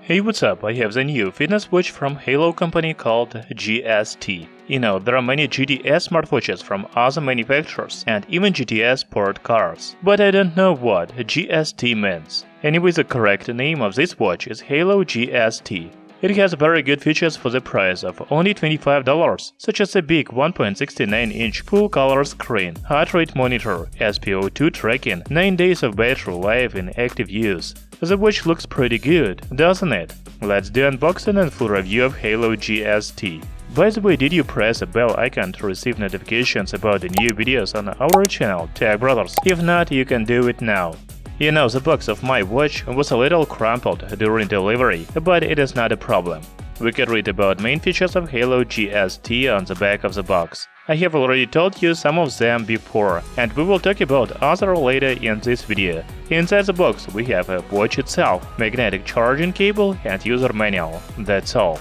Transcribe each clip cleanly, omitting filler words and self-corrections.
Hey, what's up? I have the new fitness watch from Haylou company called GST. You know, there are many GTS smartwatches from other manufacturers and even GTS sport cars. But I don't know what GST means. Anyway, the correct name of this watch is Haylou GST. It has very good features for the price of only $25, such as a big 1.69-inch full-color screen, heart rate monitor, SpO2 tracking, 9 days of battery life in active use. The watch looks pretty good, doesn't it? Let's do unboxing and full review of Haylou GST. By the way, did you press the bell icon to receive notifications about the new videos on our channel, Tech Brothers? If not, you can do it now. You know, the box of my watch was a little crumpled during delivery, but it is not a problem. We can read about main features of Haylou GST on the back of the box. I have already told you some of them before, and we will talk about others later in this video. Inside the box we have a watch itself, magnetic charging cable and user manual. That's all.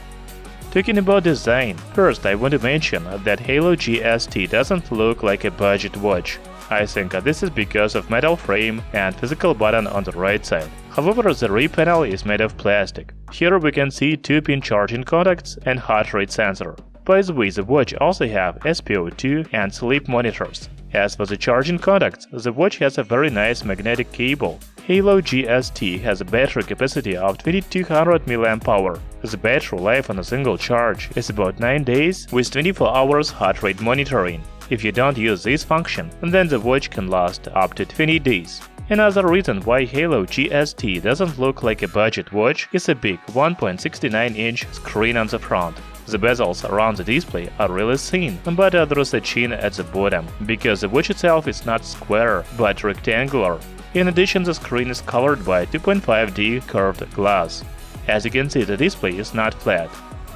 Talking about design, first I want to mention that Haylou GST doesn't look like a budget watch. I think this is because of metal frame and physical button on the right side. However, the rear panel is made of plastic. Here we can see 2-pin charging contacts and heart rate sensor. By the way, the watch also have SpO2 and sleep monitors. As for the charging contacts, the watch has a very nice magnetic cable. Haylou GST has a battery capacity of 2200 mAh. The battery life on a single charge is about 9 days with 24 hours heart rate monitoring. If you don't use this function, then the watch can last up to 20 days. Another reason why Haylou GST doesn't look like a budget watch is a big 1.69-inch screen on the front. The bezels around the display are really thin, but there is a chin at the bottom, because the watch itself is not square, but rectangular. In addition, the screen is covered by 2.5D curved glass. As you can see, the display is not flat.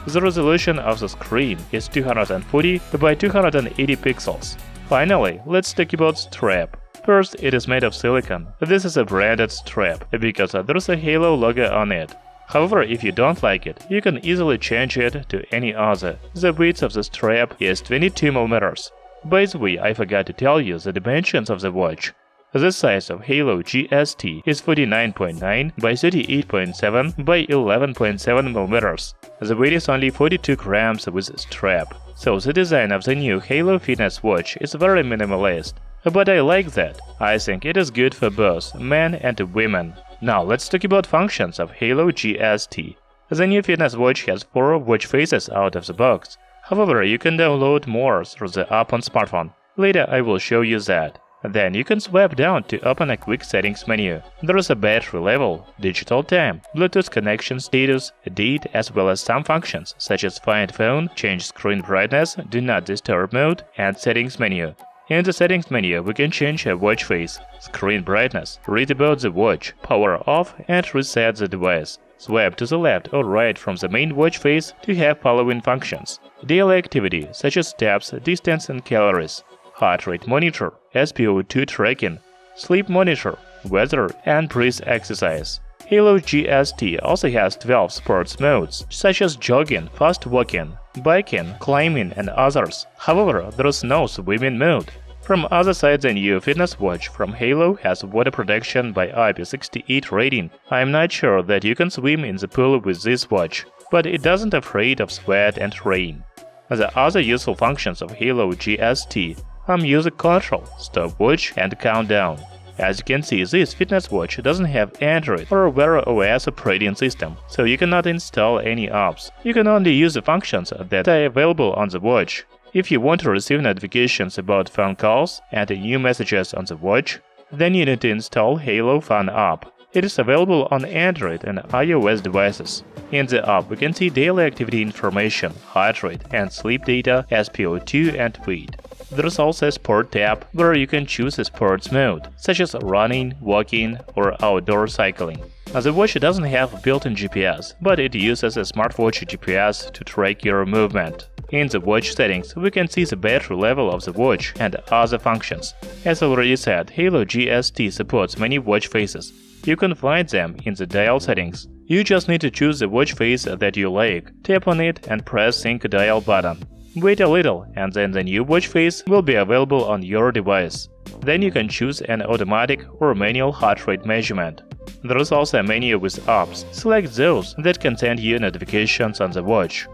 The resolution of the screen is 240 by 280 pixels. Finally, let's talk about strap. First, it is made of silicone. This is a branded strap, because there is a Haylou logo on it. However, if you don't like it, you can easily change it to any other. The width of the strap is 22 mm. By the way, I forgot to tell you the dimensions of the watch. The size of Haylou GST is 49.9 by 38.7 by 11.7 mm. The weight is only 42 grams with strap. So the design of the new Haylou fitness watch is very minimalist. But I like that. I think it is good for both men and women. Now let's talk about functions of Haylou GST. The new fitness watch has 4 watch faces out of the box. However, you can download more through the app on smartphone. Later I will show you that. Then you can swipe down to open a quick settings menu. There is a battery level, digital time, Bluetooth connection status, date, as well as some functions such as find phone, change screen brightness, do not disturb mode, and settings menu. In the settings menu, we can change a watch face, screen brightness, read about the watch, power off, and reset the device. Swipe to the left or right from the main watch face to have following functions: daily activity such as steps, distance, and calories, heart rate monitor, SpO2 tracking, sleep monitor, weather, and breath exercise. Haylou GST also has 12 sports modes, such as jogging, fast walking, biking, climbing, and others. However, there is no swimming mode. From other side, the new fitness watch from Haylou has water protection by IP68 rating. I am not sure that you can swim in the pool with this watch, but it doesn't afraid of sweat and rain. The other useful functions of Haylou GST are music control, stopwatch, and countdown. As you can see, this fitness watch doesn't have Android or Wear OS operating system, so you cannot install any apps. You can only use the functions that are available on the watch. If you want to receive notifications about phone calls and new messages on the watch, then you need to install Haylou Fun App. It is available on Android and iOS devices. In the app, we can see daily activity information, heart rate and sleep data, SpO2 and weight. There is also a sport tab where you can choose a sports mode, such as running, walking, or outdoor cycling. The watch doesn't have built-in GPS, but it uses a smartwatch GPS to track your movement. In the watch settings, we can see the battery level of the watch and other functions. As already said, Haylou GST supports many watch faces. You can find them in the dial settings. You just need to choose the watch face that you like, tap on it and press Sync Dial button. Wait a little, and then the new watch face will be available on your device. Then you can choose an automatic or manual heart rate measurement. There is also a menu with apps. Select those that can send you notifications on the watch.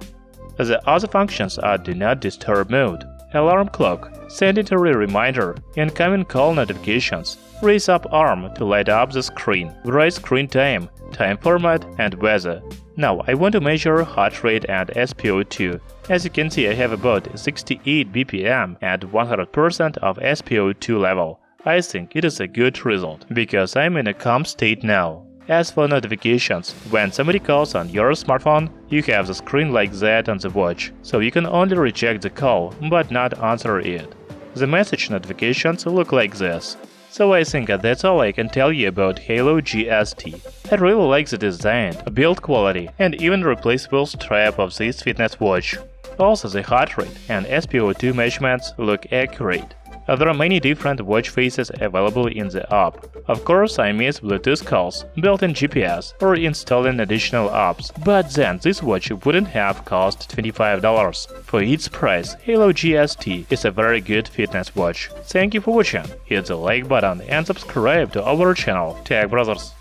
The other functions are Do Not Disturb mode, alarm clock, sanitary reminder, incoming call notifications, raise up arm to light up the screen, bright screen time, time format, and weather. Now I want to measure heart rate and SpO2. As you can see, I have about 68 BPM and 100% of SpO2 level. I think it is a good result, because I'm in a calm state now. As for notifications, when somebody calls on your smartphone, you have the screen like that on the watch, so you can only reject the call, but not answer it. The message notifications look like this. So I think that's all I can tell you about Haylou GST. I really like the design, build quality, and even replaceable strap of this fitness watch. Also, the heart rate and SpO2 measurements look accurate. There are many different watch faces available in the app. Of course, I miss Bluetooth calls, built-in GPS, or installing additional apps, but then this watch wouldn't have cost $25. For its price, Haylou GST is a very good fitness watch. Thank you for watching, hit the like button and subscribe to our channel, Tech Brothers.